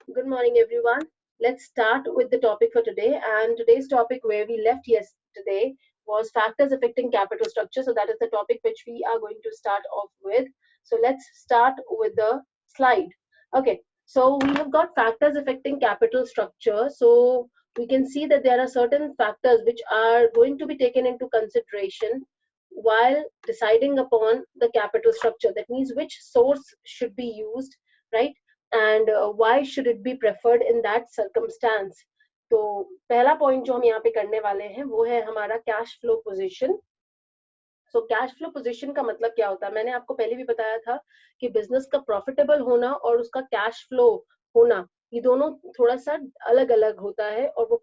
Good morning, everyone. Let's start with the topic for today. And today's topic, where we left yesterday, was factors affecting capital structure. So, that is the topic which we are going to start off with. So, let's start with the slide. Okay, so we have got factors affecting capital structure. So, we can see that there are certain factors which are going to be taken into consideration while deciding upon the capital structure. That means which source should be used, right? And why should it be preferred in that circumstance. तो पहला point जो हम यहाँ पे करने वाले हैं वो है हमारा cash flow position. So cash flow position का मतलब क्या होता है, मैंने आपको पहले भी बताया था कि बिजनेस का प्रॉफिटेबल होना और उसका कैश फ्लो होना, ये दोनों थोड़ा सा अलग अलग होता है. और वो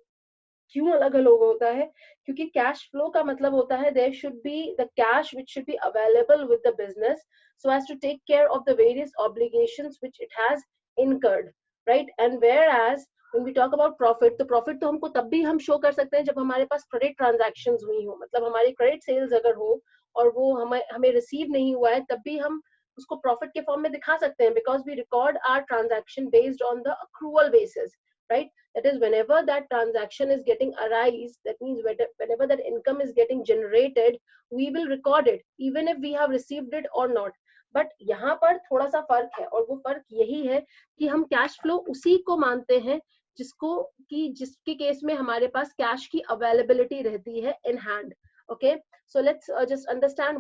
क्यों अलग अलग होता है? क्योंकि कैश फ्लो का मतलब होता है there should be the cash which should be available with the business so as to take care of the various obligations which it has incurred, right? And whereas when we talk about profit, तो profit तो हमको तब भी हम show कर सकते हैं जब हमारे पास क्रेडिट ट्रांजैक्शंस हुई हो, मतलब हमारी क्रेडिट सेल्स अगर हो और वो हमें हमें रिसीव नहीं हुआ है, तब भी हम उसको प्रॉफिट के फॉर्म में दिखा सकते हैं, because we record our transaction based on the accrual basis, right? That is, whenever that transaction is getting arise, that means whenever that income is getting generated, we will record it even if we have received it or not. But यहाँ पर थोड़ा सा फर्क है, और वो फर्क यही है कि हम कैश फ्लो उसी को मानते हैं जिसको कि जिसके केस में हमारे पास कैश की अवेलेबिलिटी रहती है in hand. Okay, so let's just understand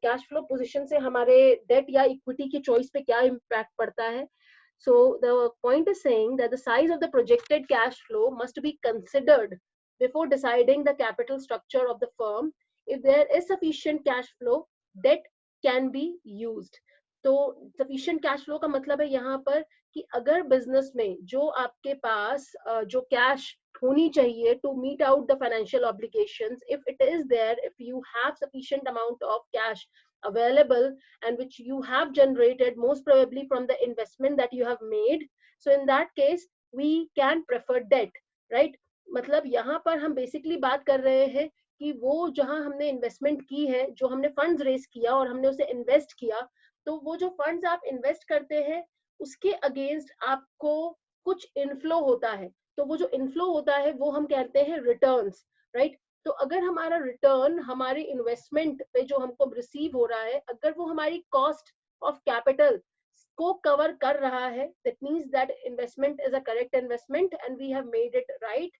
cash flow position से हमारे डेट या इक्विटी की चॉइस पे क्या इम्पैक्ट पड़ता है. So the point is saying that the size of the projected cash flow must be considered before deciding the capital structure of the firm. If there is sufficient cash flow, debt can be used. तो sufficient cash flow का मतलब है यहाँ पर कि अगर business में जो आपके पास जो कैश होनी चाहिए to meet out the financial obligations, if it is there, if you have sufficient amount of cash available and which you have generated most probably from the investment that you have made, so in that case we can prefer debt, right? मतलब यहाँ पर हम basically बात कर रहे हैं कि वो जहां हमने इन्वेस्टमेंट की है, जो हमने फंड्स रेज किया और हमने उसे इन्वेस्ट किया, तो वो जो फंड्स आप इन्वेस्ट करते हैं उसके अगेंस्ट आपको कुछ इनफ्लो होता है. तो वो जो इनफ्लो होता है वो हम कहते हैं रिटर्न्स, राइट? तो अगर हमारा रिटर्न हमारी इन्वेस्टमेंट पे जो हमको रिसीव हो रहा है, अगर वो हमारी कॉस्ट ऑफ कैपिटल को कवर कर रहा है, that means that investment is a correct investment and we have made it right.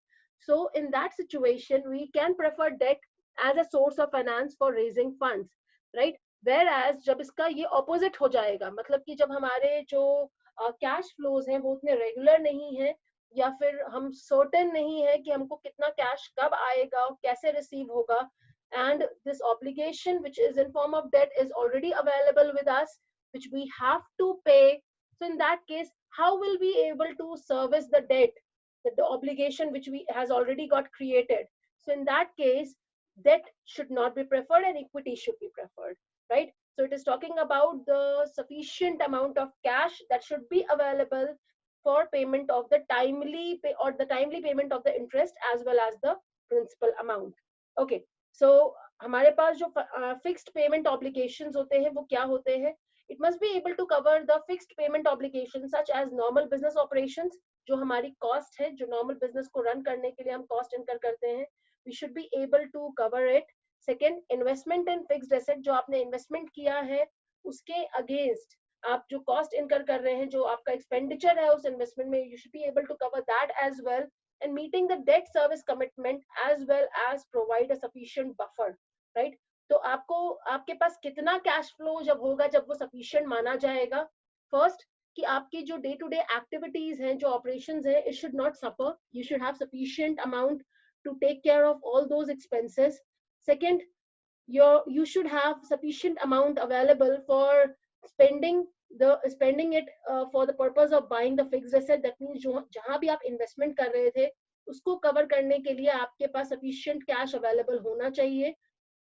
So in that situation, we can prefer debt as a source of finance for raising funds, right? Whereas जब इसका ये opposite हो जाएगा, मतलब कि जब हमारे जो कैश फ्लोज हैं वो उतने रेगुलर नहीं है, या फिर हम सर्टेन नहीं है कि हमको कितना कैश कब आएगा और कैसे रिसीव होगा, and this obligation which is in form of debt is already available with us, which we have to pay. So in that case, how will we able to service the debt, the obligation which we has already got created? So in that case, debt should not be preferred and equity should be preferred, right? So it is talking about the sufficient amount of cash that should be available for payment of the timely pay or the timely payment of the interest as well as the principal amount. Okay, so हमारे पास जो fixed payment obligations होते हैं वो क्या होते हैं? It must be able to cover the fixed payment obligations such as normal business operations, जो हमारी कॉस्ट है, जो नॉर्मल बिजनेस को रन करने के लिए हम कॉस्ट इनकर करते हैं, we should be able to cover it. Second, investment in fixed asset, जो आपने इन्वेस्टमेंट किया है उसके अगेंस्ट आप जो कॉस्ट इनकर कर रहे हैं, जो आपका एक्सपेंडिचर है उस इन्वेस्टमेंट में, you should be able to cover that as well, and meeting the debt service commitment as well as provide a sufficient buffer, right? तो आपको आपके पास कितना कैश फ्लो जब होगा, जब वो सफिशिएंट माना जाएगा? फर्स्ट, कि आपकी जो डे टू डे एक्टिविटीज हैं, जो ऑपरेशंस हैं, it should not suffer, you should have sufficient amount to take care of all those expenses. Second, you should have sufficient amount available for spending it for the purpose of buying the fixed asset. That means जो जहां भी आप investment कर रहे थे उसको cover करने के लिए आपके पास सफिशिएंट कैश अवेलेबल होना चाहिए.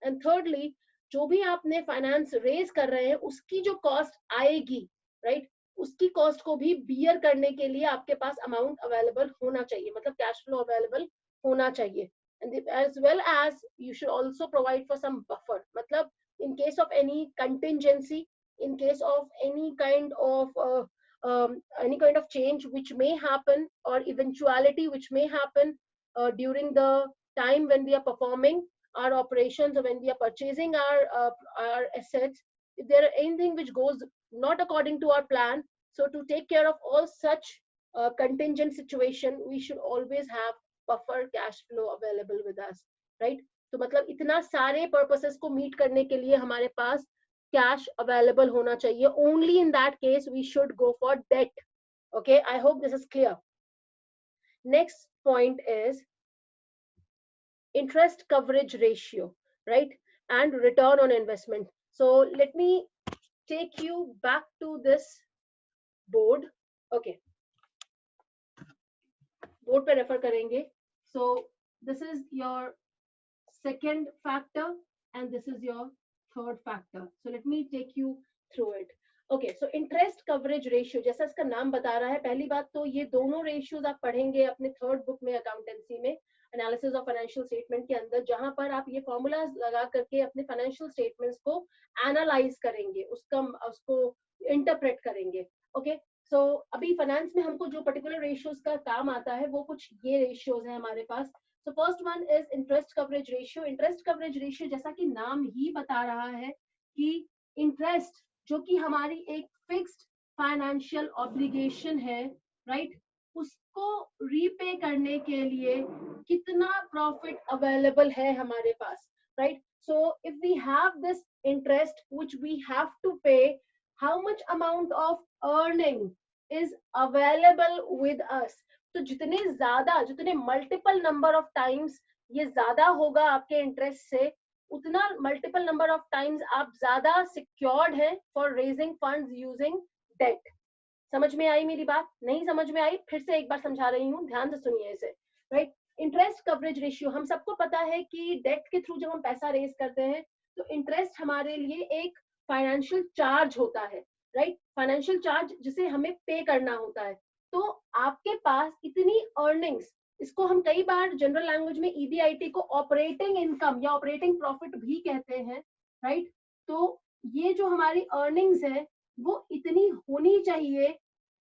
एंड थर्डली, जो भी आपने फाइनेंस रेज कर रहे हैं उसकी जो कॉस्ट आएगी, राइट, उसकी कॉस्ट को भी बियर करने के लिए आपके पास अमाउंट अवेलेबल होना चाहिए, मतलब कैश फ्लो अवेलेबल होना चाहिए. And as well as you should also provide for some buffer, matlab in case of any contingency, in case of any kind of any kind of change which may happen, or eventuality which may happen during the time when we are performing our operations, or when we are purchasing our assets. If there are anything which goes not according to our plan, so to take care of all such contingent situation, we should always have buffer cash flow available with us, right? तो मतलब इतना सारे purposes को meet करने के लिए हमारे पास cash available होना चाहिए. Only in that case we should go for debt. Okay, I hope this is clear. Next point is interest coverage ratio, right? And return on investment. So let me take you back to this board. Okay, board पे refer करेंगे. So this is your second factor and this is your third factor. So let me take you through it. Okay, so interest coverage ratio, जैसा इसका नाम बता रहा है, पहली बात तो ये दोनों रेशियोज आप पढ़ेंगे अपने थर्ड बुक में, अकाउंटेंसी में, एनालिसिस ऑफ फाइनेंशियल स्टेटमेंट के अंदर, जहां पर आप ये फॉर्मूलाज लगा करके अपने फाइनेंशियल स्टेटमेंट्स को एनालाइज करेंगे, उसको इंटरप्रेट करेंगे. ओके, सो अभी फाइनेंस में हमको जो पर्टिकुलर रेशियोज का काम आता है वो कुछ ये रेशियोज है हमारे पास. So first one is interest coverage ratio. Interest coverage ratio जैसा कि नाम ही बता रहा है कि इंटरेस्ट जो कि हमारी एक फिक्स्ड फाइनेंशियल ऑब्लिगेशन है, राइट, उसको रीपे करने के लिए कितना प्रॉफिट अवेलेबल है हमारे पास, right. So if we have this interest which we have to pay, how much amount of earning is available with us. तो जितने मल्टीपल नंबर ऑफ टाइम्स ये ज्यादा होगा आपके इंटरेस्ट से, उतना मल्टीपल नंबर ऑफ टाइम्स आप ज्यादा सिक्योर्ड है for raising funds using debt. समझ में आई मेरी बात? नहीं समझ में आई? फिर से एक बार समझा रही हूँ, ध्यान से सुनिए इसे, राइट. इंटरेस्ट कवरेज रेशियो, हम सबको पता है कि डेट के थ्रू जब हम पैसा रेज करते हैं तो इंटरेस्ट हमारे लिए एक फाइनेंशियल चार्ज होता है, राइट. फाइनेंशियल चार्ज जिसे हमें पे करना होता है. तो आपके पास इतनी अर्निंग्स, इसको हम कई बार जनरल लैंग्वेज में ईबीआईटी को ऑपरेटिंग इनकम या ऑपरेटिंग प्रॉफिट भी कहते हैं, राइट. तो ये जो हमारी अर्निंग्स है वो इतनी होनी चाहिए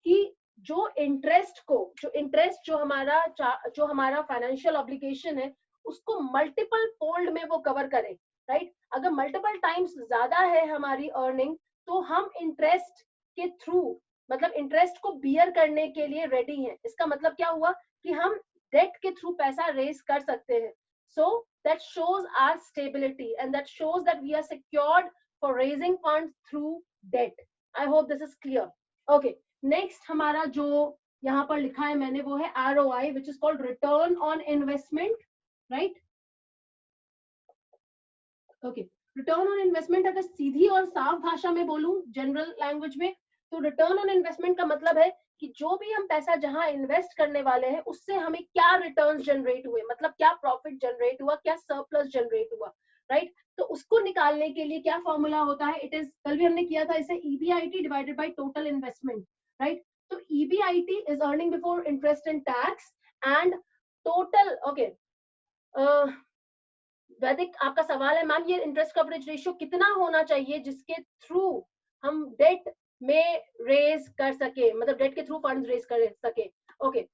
कि जो इंटरेस्ट जो हमारा फाइनेंशियल ऑब्लिगेशन है उसको मल्टीपल फोल्ड में वो कवर करे, राइट. अगर मल्टीपल टाइम्स ज्यादा है हमारी अर्निंग तो हम इंटरेस्ट के थ्रू, मतलब इंटरेस्ट को बियर करने के लिए रेडी हैं. इसका मतलब क्या हुआ कि हम डेट के थ्रू पैसा रेज कर सकते हैं. So that shows our stability and that shows that we are secured for raising funds through debt. I hope this is clear. Okay, next हमारा जो यहाँ पर लिखा है मैंने वो है ROI, which is called return on investment, right. Okay, return on investment अगर सीधी और साफ भाषा में बोलूं जनरल लैंग्वेज में, तो रिटर्न ऑन इन्वेस्टमेंट का मतलब है कि जो भी हम पैसा जहां इन्वेस्ट करने वाले हैं उससे हमें क्या रिटर्न्स जनरेट हुए, मतलब क्या प्रॉफिट जनरेट हुआ, क्या सरप्लस जनरेट हुआ, राइट. तो उसको निकालने के लिए क्या फॉर्मूला होता है, इट इज, कल भी हमने किया था इसे, EBIT divided by total investment, right. तो EBIT is earning before interest and tax and total. Okay, वैदिक आपका सवाल है मैम ये इंटरेस्ट कवरेज रेशियो कितना होना चाहिए जिसके थ्रू हम डेट में रेज कर सके, मतलब डेट के थ्रू फंड्स रेज कर सके. ओके,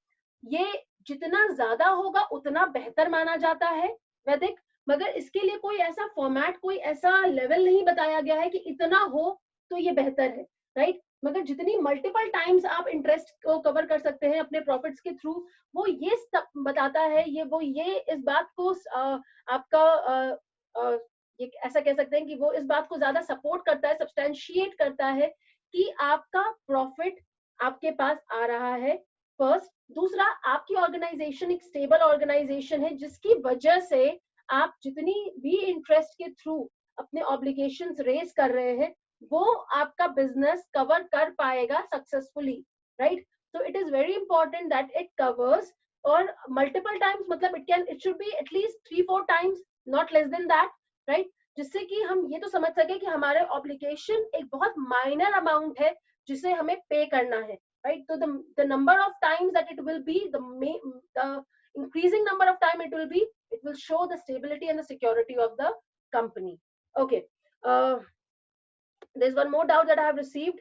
ये जितना ज्यादा होगा उतना बेहतर माना जाता है वैदिक, मगर इसके लिए कोई ऐसा फॉर्मेट, कोई ऐसा लेवल नहीं बताया गया है कि इतना हो तो ये बेहतर है, राइट. मगर जितनी मल्टीपल टाइम्स आप इंटरेस्ट को कवर कर सकते हैं अपने प्रॉफिट्स के थ्रू, वो ये बताता है, ये इस बात को आपका ये ऐसा कह सकते हैं कि वो इस बात को ज्यादा सपोर्ट करता है, सब्सटेंशिएट करता है कि आपका प्रॉफिट आपके पास आ रहा है, फर्स्ट. दूसरा, आपकी ऑर्गेनाइजेशन एक स्टेबल ऑर्गेनाइजेशन है जिसकी वजह से आप जितनी भी इंटरेस्ट के थ्रू अपने ऑब्लिगेशंस रेज कर रहे हैं वो आपका बिजनेस कवर कर पाएगा successfully, right. So it is very important that it covers, और मल्टीपल टाइम्स, मतलब it should be at least 3-4 times, not less than that, right. जिससे कि हम ये तो समझ सके कि हमारे ऑब्लिगेशन एक बहुत माइनर अमाउंट है जिसे हमें पे करना है, राइट. तो the number of times that it will be, the increasing number of time it will show the stability and the security of the company. Okay, there's one more doubt that I have received.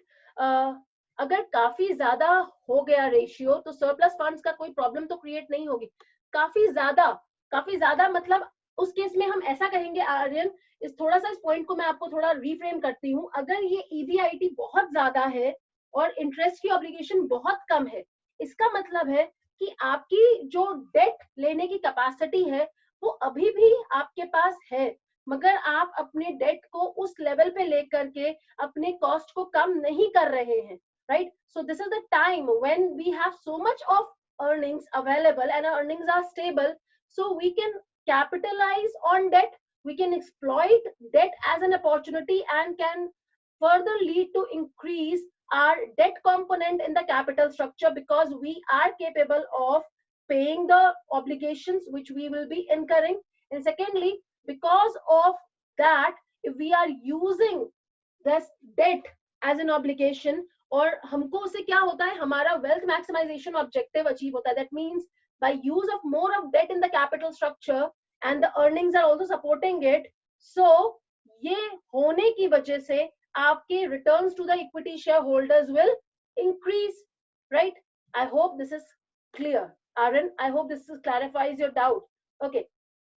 अगर काफी ज्यादा हो गया ratio तो surplus funds का कोई problem तो create नहीं होगी। काफी ज्यादा मतलब उस केस में हम ऐसा कहेंगे आर्यन, इस थोड़ा सा इस पॉइंट को मैं आपको थोड़ा रिफ्रेम करती हूँ। अगर ये ईबीआईटी बहुत ज्यादा है और इंटरेस्ट की ऑब्लिगेशन बहुत कम है, इसका मतलब है कि आपकी जो डेट लेने की कैपेसिटी है वो अभी भी आपके पास है, मगर आप अपने डेट को उस लेवल पे लेकर के अपने कॉस्ट को कम नहीं कर रहे हैं, right? So this is the time when we have so much of earnings available and our earnings are stable, so we can capitalize on debt, we can exploit debt as an opportunity and can further lead to increase our debt component in the capital structure, because we are capable of paying the obligations which we will be incurring. And secondly, because of that, if we are using this debt as an obligation, और हमको उससे क्या होता है, हमारा wealth maximization objective achieve होता है. That means by use of more of debt in the capital structure and the earnings are also supporting it, so ये होने की वजह से आपके returns to the equity shareholders will increase, right? I hope this is clear. Aaron, I hope this clarifies your doubt. Okay.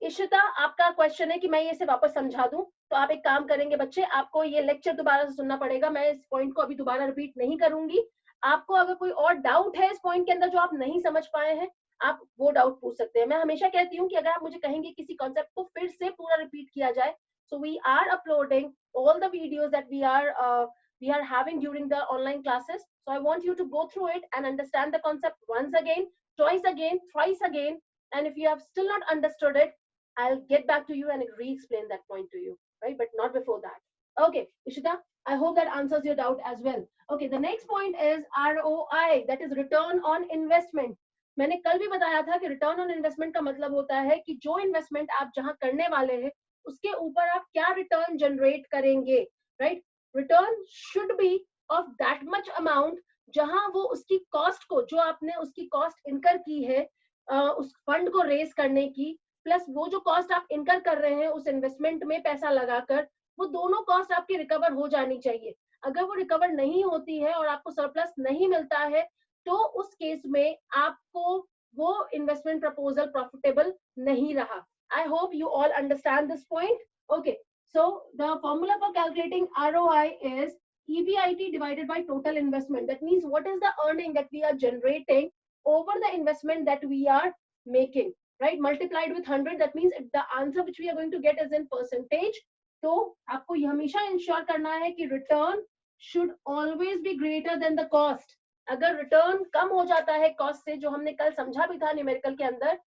Ishita, आपका question है कि मैं ये से वापस समझा दूं, तो आप एक काम करेंगे बच्चे, आपको ये लेक्चर दोबारा से सुनना पड़ेगा। मैं इस पॉइंट को अभी दोबारा रिपीट नहीं करूंगी। आपको अगर कोई और डाउट है इस पॉइंट के अंदर जो आप नहीं समझ पाए हैं, आप वो डाउट पूछ सकते हैं। मैं हमेशा कहती हूँ कि अगर आप मुझे कहेंगे किसी कॉन्सेप्ट को फिर से पूरा रिपीट किया जाए, so we are uploading all the videos that we are having during the online classes, so I want you to go through it and understand the concept once again, twice again, thrice again, and if you have still not understood it, I'll get back to you and re-explain that point to you, right? But not before that. Okay, Ishita, I hope that answers your doubt as well. Okay, the next point is ROI, that is return on investment. मैंने कल भी बताया था कि return on investment का मतलब होता है कि जो इन्वेस्टमेंट आप जहां करने वाले हैं उसके ऊपर आप क्या रिटर्न जनरेट करेंगे, right? Return should be of that much amount जहां वो उसकी कॉस्ट को, जो आपने उसकी कॉस्ट इनकर की है उस फंड को रेज करने की, प्लस वो जो कॉस्ट आप इनकर कर रहे हैं उस इन्वेस्टमेंट में पैसा लगाकर, वो दोनों कॉस्ट आपकी रिकवर हो जानी चाहिए। अगर वो रिकवर नहीं होती है और आपको सरप्लस नहीं मिलता है, तो उस केस में आपको वो इन्वेस्टमेंट प्रपोजल प्रॉफिटेबल नहीं रहा। I hope you all understand this point. Okay, so the formula for calculating ROI is EBIT divided by total investment. That means what is the earning that we are generating over the investment that we are making, right? Multiplied with 100, that means the answer which we are going to get is in percentage. तो आपको ये हमेशा ensure करना है कि return should always be greater than the cost. अगर return कम हो जाता है कॉस्ट से, जो हमने कल समझा भी था न्यूमेरिकल के अंदर,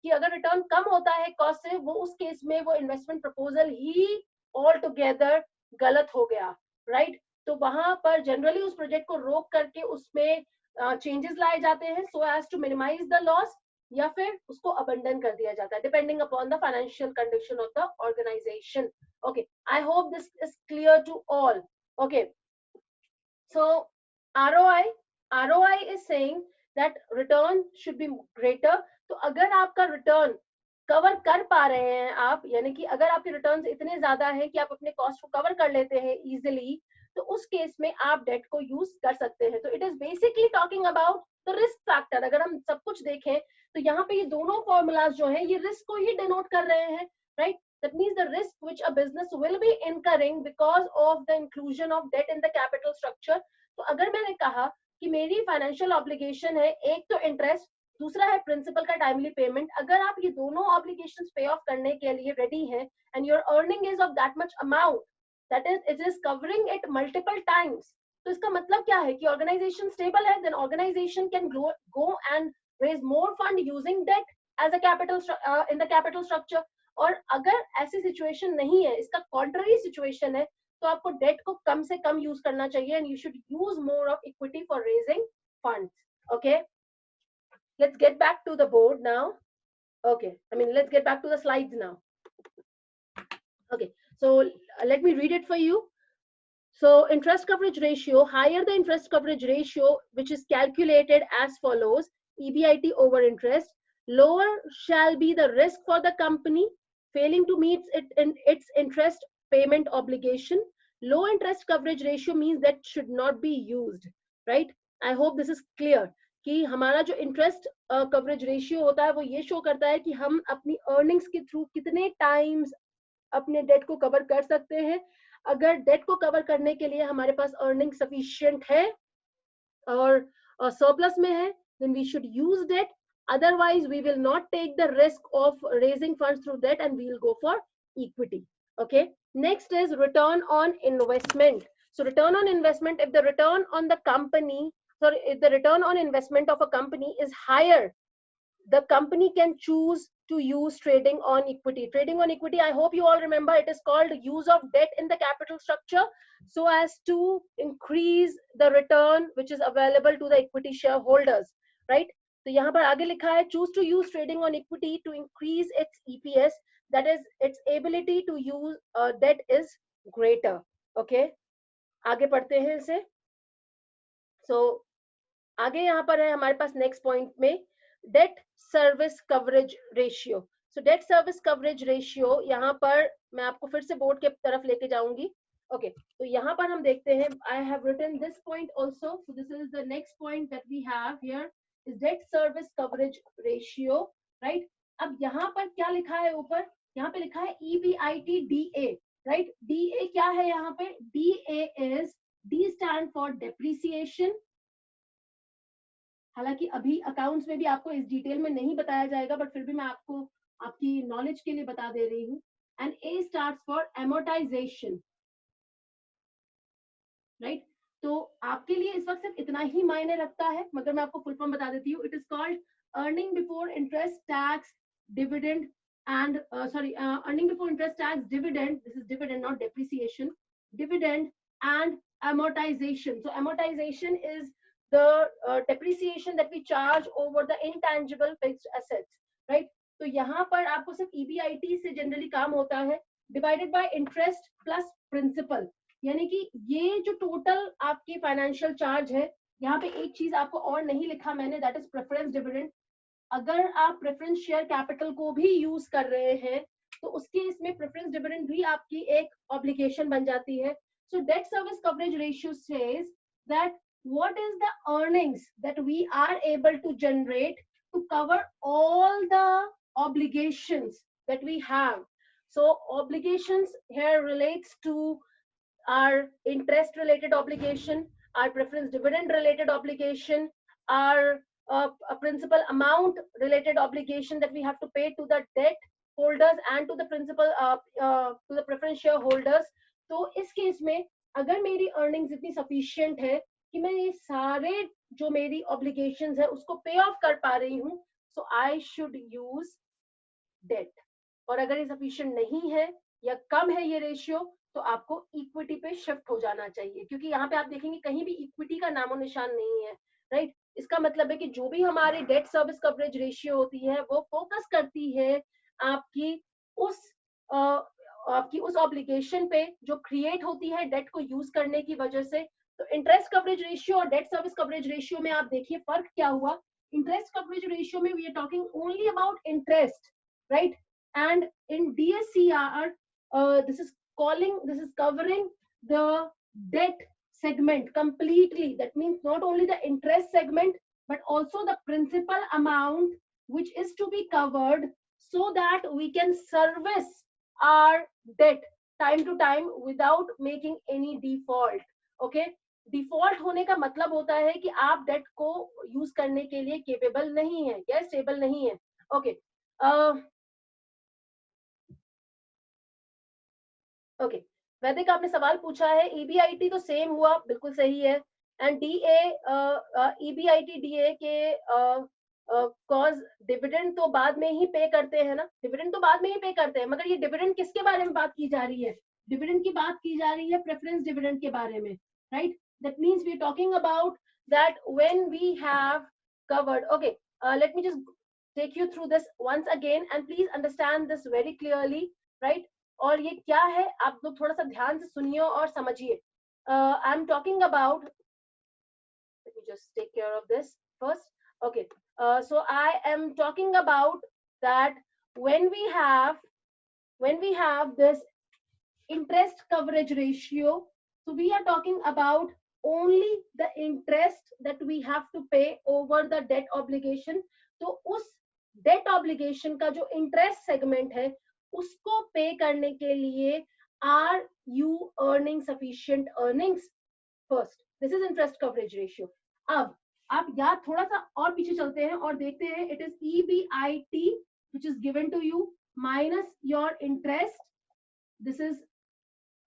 कि अगर रिटर्न कम होता है कॉस्ट से, वो उस केस में वो इन्वेस्टमेंट प्रपोजल ही ऑल टुगेदर गलत हो गया, राइट? तो वहां पर जनरली उस प्रोजेक्ट को रोक करके उसमें चेंजेस लाए जाते हैं so as to minimise the loss, या फिर उसको अबंडन कर दिया जाता है depending upon the financial condition of the organisation. Okay, I hope this is clear to all. Okay, so ROI is saying that return should be greater. तो अगर आपका रिटर्न कवर कर पा रहे हैं आप, यानी कि अगर आपके रिटर्न्स इतने ज्यादा हैं कि आप अपने कॉस्ट को कवर कर लेते हैं इजीली, तो उस केस में आप डेट को यूज कर सकते हैं। तो it is basically talking about the risk factor. अगर हम सब कुछ देखें तो यहाँ पे ये दोनों फॉर्मूलाज जो हैं ये रिस्क को ही डिनोट कर रहे हैं, right? That means the risk which a business will be incurring because of the inclusion of debt in the capital structure. तो अगर मैंने कहा कि मेरी फाइनेंशियल ऑब्लिगेशन है, एक तो इंटरेस्ट, दूसरा है प्रिंसिपल का टाइमली पेमेंट, अगर आप ये दोनों ऑब्लिगेशंस पे ऑफ करने के लिए रेडी हैं and your earning is of that much amount, that is it is covering it multiple times, तो इसका मतलब क्या है कि ऑर्गेनाइजेशन स्टेबल है, then organisation can go and raise more fund using debt as a capital in the capital structure. और अगर ऐसी सिचुएशन नहीं है, इसका कॉन्ट्ररी सिचुएशन है, तो आपको डेट को कम से कम यूज करना चाहिए and you should use more of equity for raising funds. Okay, let's get back to the board now. Okay, I mean, let's get back to the slides now. Okay, so let me read it for you. So interest coverage ratio, higher the interest coverage ratio, which is calculated as follows: EBIT over interest, lower shall be the risk for the company failing to meet its interest payment obligation. Low interest coverage ratio means that should not be used. Right. I hope this is clear कि हमारा जो interest coverage ratio होता है वो ये show करता है कि हम अपनी अर्निंग्स के थ्रू कितने टाइम्स अपने डेट को कवर कर सकते हैं। अगर डेट को कवर करने के लिए हमारे पास अर्निंग सफिशिएंट है और surplus में है, then we should use debt. Otherwise, we will not take the risk of raising funds through debt and we will go for equity. Okay. Next is return on investment. So return on investment, if the return on the company, sorry, if the return on investment of a company is higher, the company can choose to use trading on equity. Trading on equity, I hope you all remember, it is called use of debt in the capital structure so as to increase the return which is available to the equity shareholders, right? तो यहाँ पर आगे लिखा है choose to use trading on equity to increase its EPS, that is its ability to use debt is greater. Okay, आगे पढ़ते हैं इसे. So आगे यहाँ पर है हमारे पास नेक्स्ट पॉइंट में डेट सर्विस कवरेज रेशियो. सो डेट सर्विस कवरेज रेशियो यहाँ पर मैं आपको फिर से बोर्ड के तरफ लेके जाऊंगी. ओके, तो यहाँ पर हम देखते हैं, I have written this point also. So this is the next point that we have here is debt service coverage ratio, right. अब यहाँ पर क्या लिखा है ऊपर, यहाँ पे लिखा है EBITDA, राइट. DA क्या है यहाँ पे, DA is D stand for depreciation. हालांकि अभी अकाउंट्स में भी आपको इस डिटेल में नहीं बताया जाएगा, बट फिर भी मैं आपको आपकी नॉलेज के लिए बता दे रही हूँ. And A starts for amortisation, right. तो आपके लिए इस वक्त सिर्फ इतना ही मायने रखता है, मगर मैं आपको फुल फॉर्म बता देती हूँ. It is called earning before interest tax dividend and earning before interest tax dividend, this is dividend not depreciation, dividend and amortization. So amortization is the depreciation that we charge over the intangible fixed assets, right. तो यहाँ पर आपको सिर्फ EBIT से generally काम होता है, divided by interest plus principal. यानी कि ये जो टोटल आपकी फाइनेंशियल चार्ज है, यहाँ पे एक चीज आपको और नहीं लिखा मैंने, दैट इज प्रेफरेंस डिविडेंड. अगर आप प्रेफरेंस शेयर कैपिटल को भी यूज कर रहे हैं तो उसके इसमें प्रेफरेंस डिविडेंड भी आपकी एक ऑब्लिगेशन बन जाती है. So debt service coverage ratio says that what is the earnings that we are able to generate to cover all the obligations that we have. So obligations here relates to our interest related obligation, our preference dividend related obligation, our a principal amount related obligation that we have to pay to the debt holders and to the principal to the preference shareholders. तो इस case में अगर मेरी earnings इतनी sufficient है कि मैं ये सारे जो मेरी obligations है उसको pay off कर पा रही हूँ, so I should use debt. और अगर ये sufficient नहीं है या कम है ये रेशियो, तो आपको इक्विटी पे शिफ्ट हो जाना चाहिए, क्योंकि यहाँ पे आप देखेंगे कहीं भी इक्विटी का नामो निशान नहीं है, राइट. इसका मतलब है कि जो भी हमारी डेट सर्विस कवरेज रेशियो होती है वो फोकस करती है आपकी उस आपकी उस ऑब्लिगेशन पे जो क्रिएट होती है डेट को यूज करने की वजह से. तो इंटरेस्ट कवरेज रेशियो और डेट सर्विस कवरेज रेशियो में आप देखिए फर्क क्या हुआ. इंटरेस्ट कवरेज रेशियो में we are talking only about interest, right. And in DSCR this is covering the debt segment completely. That means not only the interest segment but also the principal amount which is to be covered so that we can service our debt time to time without making any default. Okay, default होने का मतलब होता है कि आप date को use करने के लिए केपेबल नहीं है या स्टेबल नहीं है. Okay, okay. वैदिक आपने सवाल पूछा है, EBIT तो सेम हुआ, बिल्कुल सही है. एंड DA EBIT DA के कॉज डिविडेंड तो बाद में ही पे करते हैं ना, डिविडेंड तो बाद में ही पे करते हैं, मगर ये डिविडेंड किसके बारे में बात की जा रही है, डिविडेंड की बात की जा रही है प्रेफरेंस डिविडेंड के बारे में, right. That means we are talking about that when we have covered. Okay, let me just take you through this once again and please understand this very clearly, right. और ये क्या है आप लोग थोड़ा सा ध्यान से सुनिए और समझिए. I am talking about, let me just take care of this first. Okay, so I am talking about that when we have this interest coverage ratio, so we are talking about only the interest that we have to pay over the debt obligation. तो उस debt obligation का जो interest segment है उसको पे करने के लिए are you earning sufficient earnings first. This is interest coverage ratio. अब आप याद थोड़ा सा और पीछे चलते हैं और देखते हैं, it is EBIT which is given to you minus your interest. This is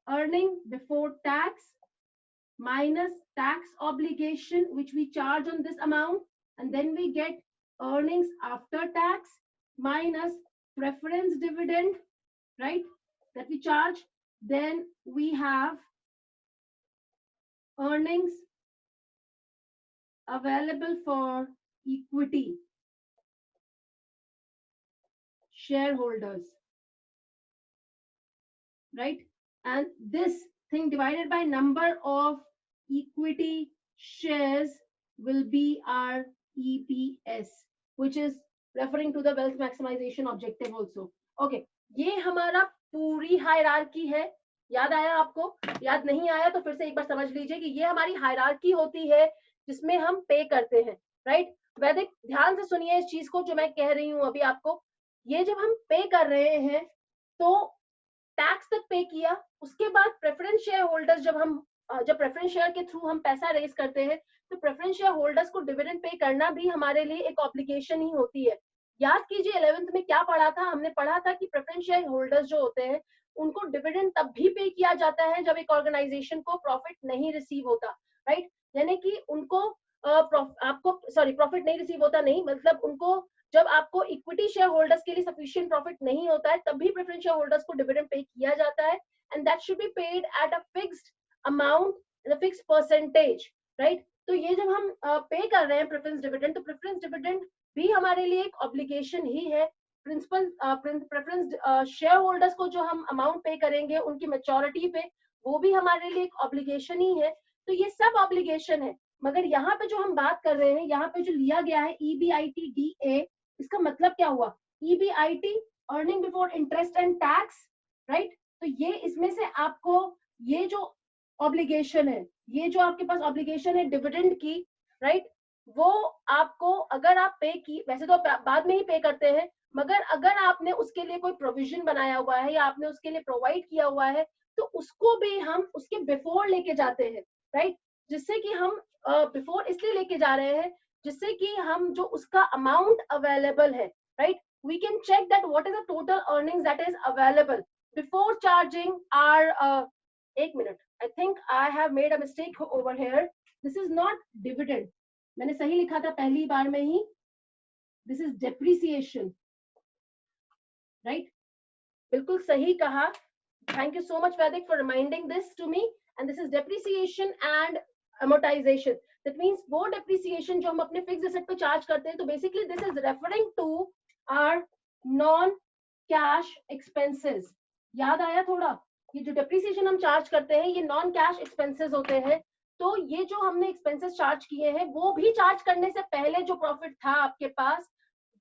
earning before tax minus tax obligation which we charge on this amount, and then we get earnings after tax minus preference dividend, right, that we charge. Then we have earnings available for equity shareholders, right, and this thing divided by number of equity shares will be our EPS, which is referring to the wealth maximization objective also. Okay, ये हमारा पूरी hierarchy है. याद आया आपको? याद नहीं आया तो फिर से एक बार समझ लीजिए कि ये हमारी हायरार्की होती है जिसमें हम पे करते हैं, राइट. वैदिक ध्यान से सुनिए इस चीज को जो मैं कह रही हूं अभी आपको. ये जब हम पे कर रहे हैं तो टैक्स तक पे किया, उसके बाद प्रेफरेंस शेयर होल्डर्स जब प्रेफरेंस शेयर के थ्रू हम पैसा रेज करते हैं तो प्रेफरेंस शेयर होल्डर्स को डिविडेंड पे करना भी हमारे लिए एक ऑब्लिगेशन ही होती है. याद कीजिए 11th में क्या पढ़ा था, हमने पढ़ा था कि प्रेफरेंस शेयर होल्डर्स जो होते हैं उनको डिविडेंड तब भी पे किया जाता है जब एक ऑर्गेनाइजेशन को प्रॉफिट नहीं रिसीव होता, राइट. यानी कि उनको प्रॉफिट नहीं रिसीव होता, नहीं मतलब उनको जब आपको इक्विटी शेयर होल्डर्स के लिए सफिशिएंट प्रॉफिट नहीं होता है तब भी प्रेफरेंस शेयर होल्डर्स को डिविडेंड पे किया जाता है, and that should be paid at a fixed amount in a fixed percentage, right. तो ये जब हम पे कर रहे हैं प्रेफरेंस डिविडेंड, तो प्रेफरेंस डिविडेंड भी हमारे लिए एक ऑब्लिगेशन ही है. प्रेफरेंस शेयर होल्डर्स को जो हम अमाउंट पे करेंगे उनकी मैच्योरिटी पे, वो भी हमारे लिए एक ऑब्लिगेशन ही है. तो ये सब ऑब्लिगेशन है, मगर यहाँ पे जो हम बात कर रहे हैं, यहाँ पे जो लिया गया है EBITDA, इसका मतलब क्या हुआ? EBIT earning before interest and tax, right. तो ये इसमें से आपको ये जो ऑब्लिगेशन है, ये जो आपके पास ऑब्लिगेशन है डिविडेंड की, राइट, वो आपको अगर आप पे की, वैसे तो बाद में ही पे करते हैं, मगर अगर आपने उसके लिए कोई प्रोविजन बनाया हुआ है या आपने उसके लिए प्रोवाइड किया हुआ है तो उसको भी हम उसके बिफोर लेके जाते हैं, राइट. जिससे कि हम बिफोर इसलिए लेके जा रहे हैं जिससे कि हम जो उसका अमाउंट अवेलेबल है, right, we can check that what is the total earnings that is available before charging R. एक minute, I think I have made a mistake over here. This is not dividend, मैंने सही लिखा था पहली बार में ही. This is depreciation, right. बिल्कुल सही कहा. Thank you so much Vaidik for reminding this to me. And this is depreciation and amortization. That means वो depreciation जो हम अपने fixed asset पे charge करते हैं, तो basically this is referring to our non cash expenses. याद आया थोड़ा? ये जो depreciation हम charge करते हैं ये non cash expenses होते हैं. तो ये जो हमने expenses charge किए हैं वो भी charge करने से पहले जो profit था आपके पास,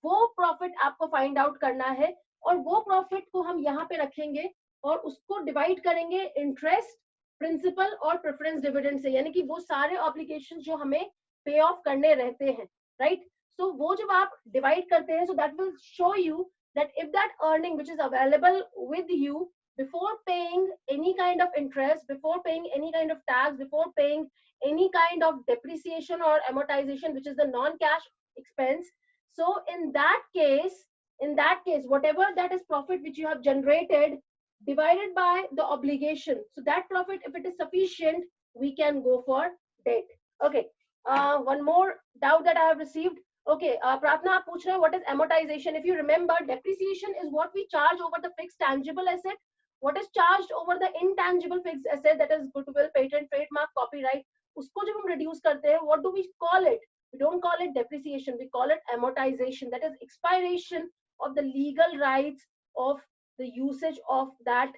वो profit आपको find out करना है, और वो profit को हम यहाँ पे रखेंगे और उसको divide करेंगे interest, प्रिंसिपल और प्रेफरेंस डिविडेंड से, यानी कि वो सारे ऑब्लिगेशंस जो हमें पे ऑफ करने रहते हैं, राइट. सो वो जब आप डिवाइड करते हैं, so that will show you that if that earning which is available with you before paying any kind of interest, before paying any kind of tax, before paying any kind of depreciation और amortization which is the non cash expense, so in that case whatever that is profit which you have generated divided by the obligation, so that profit if it is sufficient we can go for debt. Okay, one more doubt that I have received. Okay, Pratna आप पूछ रहे हैं what is amortization. If you remember, depreciation is what we charge over the fixed tangible asset. What is charged over the intangible fixed asset, that is goodwill, patent, trademark, copyright, उसको जब हम reduce करते हैं, what do we call it? We don't call it depreciation, we call it amortization. That is expiration of the legal rights of the usage of that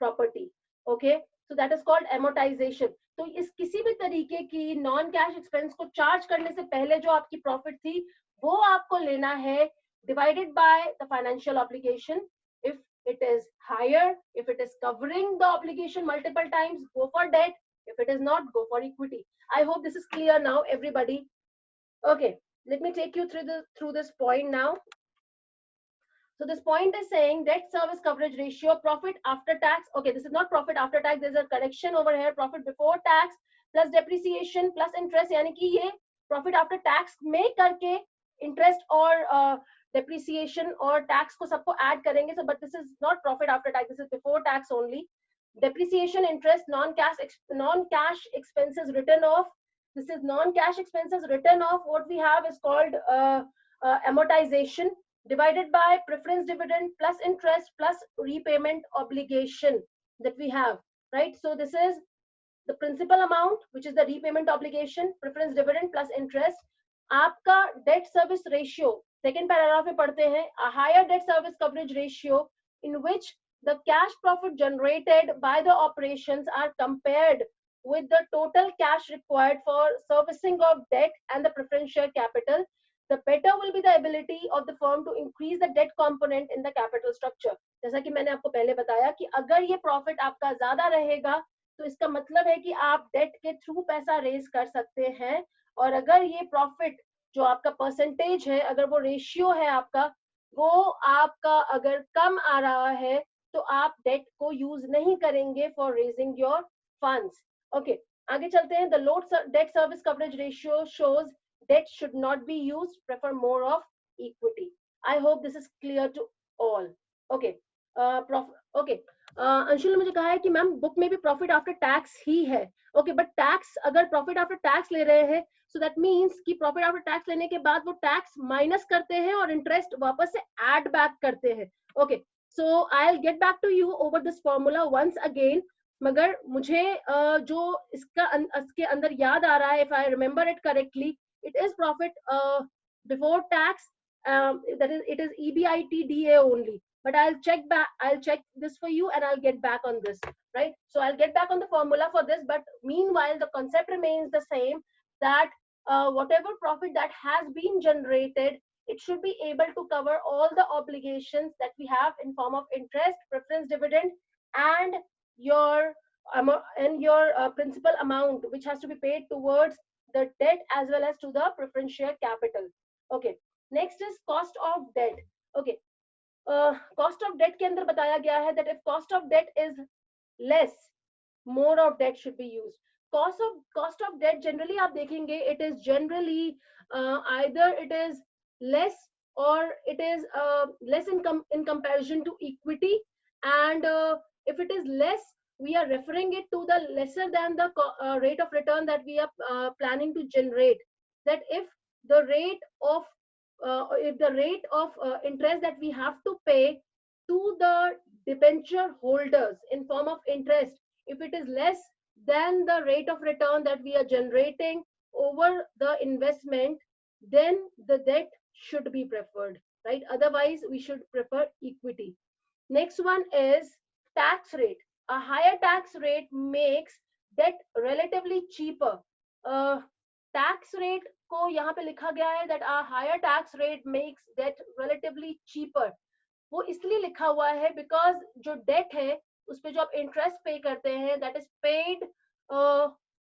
property. Okay, so that is called amortization. तो इस किसी भी तरीके की non cash expense को charge करने से पहले जो आपकी प्रॉफिट थी वो आपको लेना है divided by the financial obligation. If it is higher, if it is covering the obligation multiple times, go for debt. If it is not, go for equity. I hope this is clear now, everybody. Okay, let me take you through this point now. So this point is saying debt service coverage ratio, profit after tax. Okay, this is not profit after tax. There's a correction over here. Profit before tax plus depreciation plus interest. यानी कि ये profit after tax में करके interest और depreciation और tax को सबको add करेंगे. So, but this is not profit after tax. This is before tax only. Depreciation, interest, non-cash expenses written off. This is non-cash expenses written off. What we have is called amortization, divided by preference dividend plus interest plus repayment obligation that we have, right? So this is the principal amount, which is the repayment obligation, preference dividend plus interest. आपका debt service ratio, second paragraph में पढ़ते हैं, a higher debt service coverage ratio in which the cash profit generated by the operations are compared with the total cash required for servicing of debt and the preferential capital, the better will be the ability of the firm to increase the debt component in the capital structure. जैसा कि मैंने आपको पहले बताया कि अगर ये profit आपका ज्यादा रहेगा तो इसका मतलब है कि आप डेट के थ्रू पैसा रेज कर सकते हैं, और अगर ये प्रॉफिट जो आपका परसेंटेज है, अगर वो रेशियो है आपका, वो आपका अगर कम आ रहा है तो आप डेट को यूज नहीं करेंगे for raising your funds. Okay, आगे चलते हैं. The low date service coverage ratio shows debt should not be used, prefer more of equity. I hope this is clear to all. Okay, okay. Anshul ने मुझे कहा है कि मैम बुक में भी प्रॉफिट आफ्टर टैक्स ही है. ओके, बट टैक्स अगर profit after tax ले रहे हैं, सो दैट मीन्स कि प्रॉफिट आफ्टर टैक्स लेने के बाद वो टैक्स माइनस करते हैं और इंटरेस्ट वापस से ऐड बैक करते हैं. Okay, so I will get back to you over this formula once again. मगर मुझे जो इसके अंदर याद आ रहा है, if I remember it correctly, it is profit before tax, that is, it is EBITDA only, but I'll check this for you and I'll get back on this, right? So I'll get back on the formula for this, but meanwhile the concept remains the same, that whatever profit that has been generated, it should be able to cover all the obligations that we have in form of interest, preference dividend, and your principal amount which has to be paid towards the debt as well as to the preferential capital. Okay, next is cost of debt. Okay, cost of debt के अंदर बताया गया है that if cost of debt is less, more of debt should be used. Cost of debt generally आप देखेंगे, it is generally either it is less or it is less in comparison to equity, and if it is less, we are referring it to the lesser than the rate of return that we are planning to generate. That if the rate of interest that we have to pay to the debenture holders in form of interest, if it is less than the rate of return that we are generating over the investment, then the debt should be preferred, right? Otherwise we should prefer equity. Next one is tax rate. A higher tax rate makes debt relatively cheaper. Tax rate को यहाँ पे लिखा गया है that a higher tax rate makes debt relatively cheaper. वो इसलिए लिखा हुआ है because जो debt है उस पे जो आप interest pay करते हैं, that is paid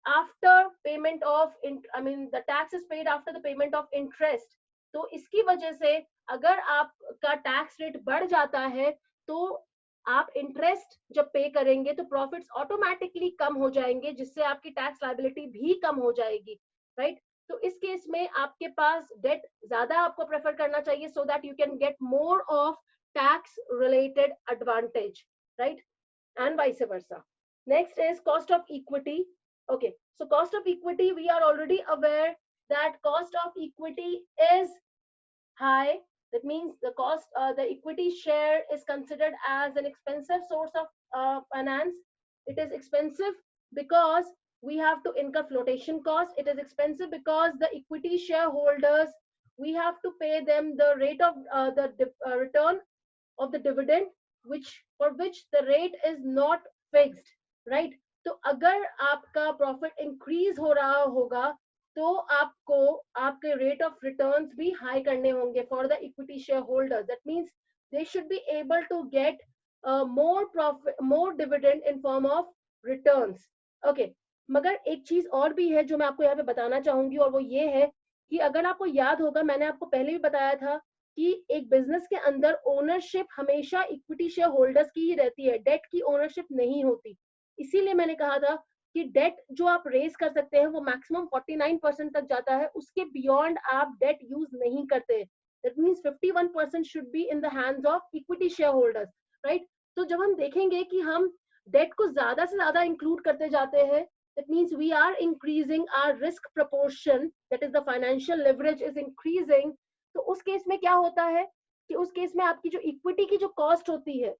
after payment of the tax is paid after the payment of interest. तो इसकी वजह से अगर आपका tax rate बढ़ जाता है तो आप इंटरेस्ट जब पे करेंगे तो प्रॉफिट्स ऑटोमेटिकली कम हो जाएंगे, जिससे आपकी टैक्स लायबिलिटी भी कम हो जाएगी, राइट? तो इस केस में आपके पास डेट ज्यादा आपको प्रेफर करना चाहिए so that you can get more of tax related advantage, right? And vice versa. Next is cost of equity. Okay, so cost of equity, we are already aware that cost of equity is high. That means the equity share is considered as an expensive source of finance. It is expensive because we have to incur flotation costs. It is expensive because the equity shareholders, we have to pay them the rate of the return of the dividend, for which the rate is not fixed, right? तो अगर आपका profit increase हो रहा होगा तो आपको आपके rate of returns भी हाई करने होंगे for the equity share holders. That means they should be able to get more dividend in form of returns. Okay, मगर एक चीज और भी है जो मैं आपको यहाँ पे बताना चाहूंगी, और वो ये है कि अगर आपको याद होगा, मैंने आपको पहले भी बताया था कि एक बिजनेस के अंदर ओनरशिप हमेशा इक्विटी शेयर होल्डर्स की ही रहती है, डेट की ओनरशिप नहीं होती। इसीलिए मैंने कहा था कि डेट जो आप रेज कर सकते हैं वो मैक्सिमम 49% तक जाता है, उसके बियॉन्ड आप डेट यूज नहीं करते। That means 51% should be in the hands of equity share holders, right. तो जब हम देखेंगे कि हम डेट को ज्यादा से ज्यादा इंक्लूड करते जाते हैं, that means we are increasing our risk proportion, that is the financial leverage is increasing। तो उस केस में क्या होता है कि उस केस में आपकी जो इक्विटी की जो कॉस्ट होती है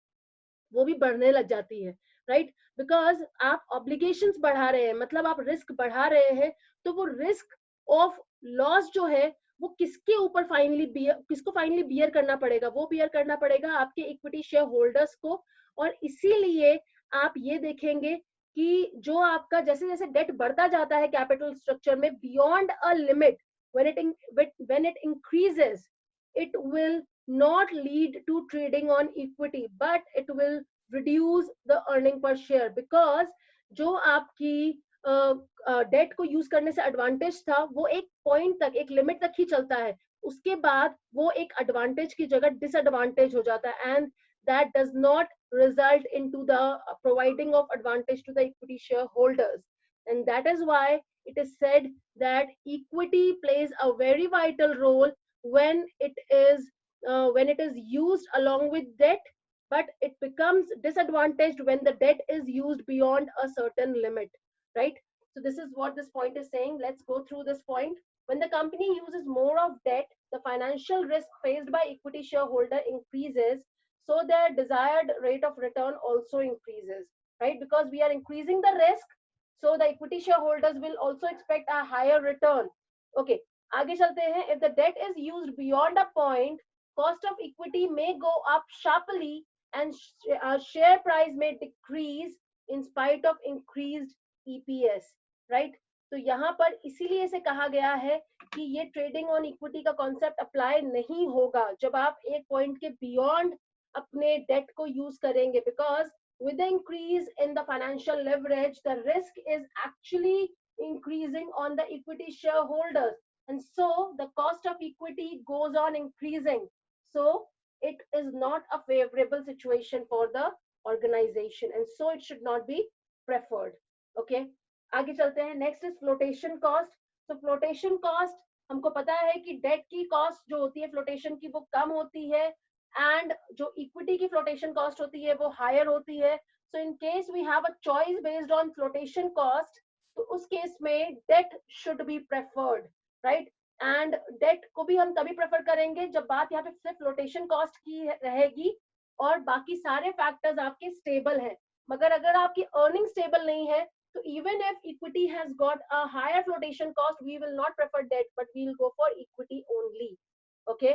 वो भी बढ़ने लग जाती है, राइट। बिकॉज आप ऑब्लिगेशंस बढ़ा रहे हैं, मतलब आप रिस्क बढ़ा रहे हैं, तो वो रिस्क ऑफ लॉस जो है वो किसके ऊपर फाइनली किसको फाइनली बियर करना पड़ेगा, वो बियर करना पड़ेगा आपके इक्विटी शेयर होल्डर्स को। और इसीलिए आप ये देखेंगे कि जो आपका जैसे जैसे डेट बढ़ता जाता है कैपिटल स्ट्रक्चर में beyond a limit, when it increases, it will not lead to trading on equity, but it will reduce the earning per share, because जो आपकी डेट को यूज करने से एडवांटेज था वो एक पॉइंट तक, एक लिमिट तक ही चलता है, उसके बाद वो एक एडवांटेज की जगह डिसएडवांटेज हो जाता है, and that does not result into the providing of advantage to the equity shareholders. And that is why it is said that equity plays a very vital role when it is used along with debt, but it becomes disadvantaged when the debt is used beyond a certain limit, right. So this is what this point is saying. Let's go through this point. When the company uses more of debt, the financial risk faced by equity shareholder increases, so their desired rate of return also increases, right. Because we are increasing the risk, so the equity shareholders will also expect a higher return. Okay, आगे चलते हैं. If the debt is used beyond a point, cost of equity may go up sharply and share price may decrease in spite of increased EPS, right. तो यहाँ पर इसीलिए से कहा गया है कि ये ट्रेडिंग ऑन इक्विटी का कॉन्सेप्ट अप्लाई नहीं होगा जब आप एक पॉइंट के बियॉन्ड अपने डेट को यूज करेंगे, because with the increase in the financial leverage, the risk is actually increasing on the equity shareholders, and so the cost of equity goes on increasing. So it is not a favorable situation for the organization, and so it should not be preferred. Okay, आगे चलते हैं. Next is flotation cost. तो flotation cost हमको पता है कि date की cost जो होती है फ्लोटेशन की वो कम होती है, एंड जो इक्विटी की फ्लोटेशन कॉस्ट होती है वो हायर होती है. So in case we have a choice based on flotation cost, तो उस केस में debt should be preferred, right. And debt को भी हम तभी प्रेफर करेंगे जब बात यहाँ पे सिर्फ फ्लोटेशन कॉस्ट की रहेगी और बाकी सारे फैक्टर्स आपके स्टेबल हैं. मगर अगर आपकी अर्निंग स्टेबल नहीं है, so even if equity has got a higher flotation cost, we will not prefer debt, but we will go for equity only. Okay.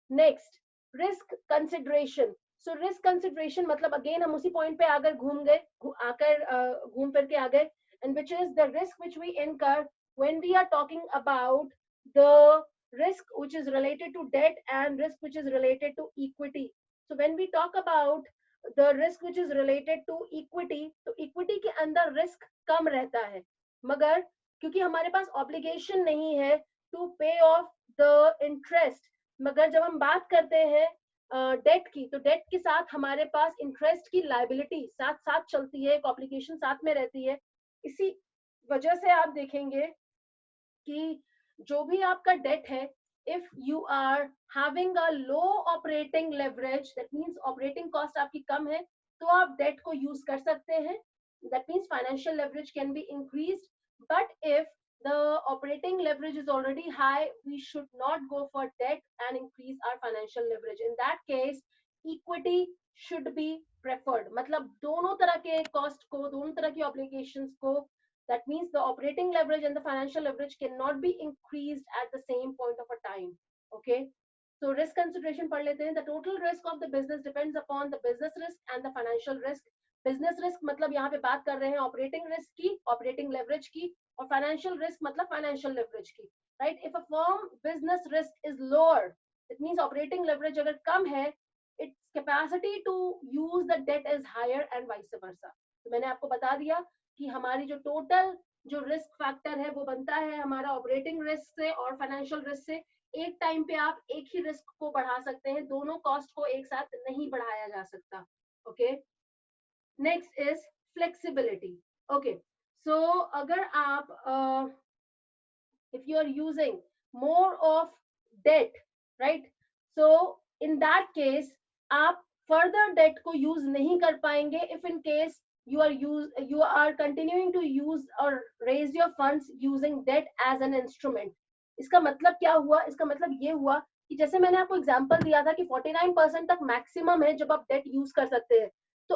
Next, risk consideration. So risk consideration मतलब again हम उसी point पे आकर घूम फिर के आ गए, and which is the risk which we incur when we are talking about the risk which is related to debt and risk which is related to equity. So when we talk about the risk which is related to equity, तो equity के अंदर risk कम रहता है, मगर क्योंकि हमारे पास obligation नहीं है टू पे ऑफ द इंटरेस्ट. मगर जब हम बात करते हैं डेट की, तो डेट के साथ हमारे पास इंटरेस्ट की लाइबिलिटी साथ साथ चलती है, एक ऑब्लिगेशन साथ में रहती है. इसी वजह से आप देखेंगे कि जो भी आपका डेट है, if you are having a low operating leverage, that means operating cost आपकी कम है, तो आप डेट को यूज कर सकते हैं. That means financial leverage can be increased. But if the operating leverage is already high, we should not go for debt and increase our financial leverage. In that case, equity should be preferred. मतलब दोनों तरह के cost को, दोनों तरह की obligations को, that means the operating leverage and the financial leverage cannot be increased at the same point of a time. Okay. So risk consideration पढ़ लेते हैं. The total risk of the business depends upon the business risk and the financial risk. Business risk मतलब यहाँ पे बात कर रहे हैं ऑपरेटिंग रिस्क की, ऑपरेटिंग लेवरेज की, और फाइनेंशियल रिस्क मतलब फाइनेंशियल लेवरेज की, right. If a firm business risk is lower, it means operating leverage अगर कम है, its capacity to use the debt is higher and vice versa. तो मैंने आपको बता दिया कि हमारी जो टोटल जो रिस्क फैक्टर है वो बनता है हमारा ऑपरेटिंग रिस्क से और फाइनेंशियल रिस्क से। एक टाइम पे आप एक ही रिस्क को बढ़ा सकते हैं, दोनों कॉस्ट को एक साथ नहीं बढ़ाया जा सकता। Okay, next is flexibility. Okay, so अगर आप if you are using more of debt, right, so in that case आप further debt को use नहीं कर पाएंगे if in case you are continuing to use or raise your funds using debt as an instrument। इसका मतलब क्या हुआ? इसका मतलब ये हुआ कि जैसे मैंने आपको एग्जांपल दिया था कि 49% तक मैक्सिमम है जब आप डेट यूज कर सकते हैं। तो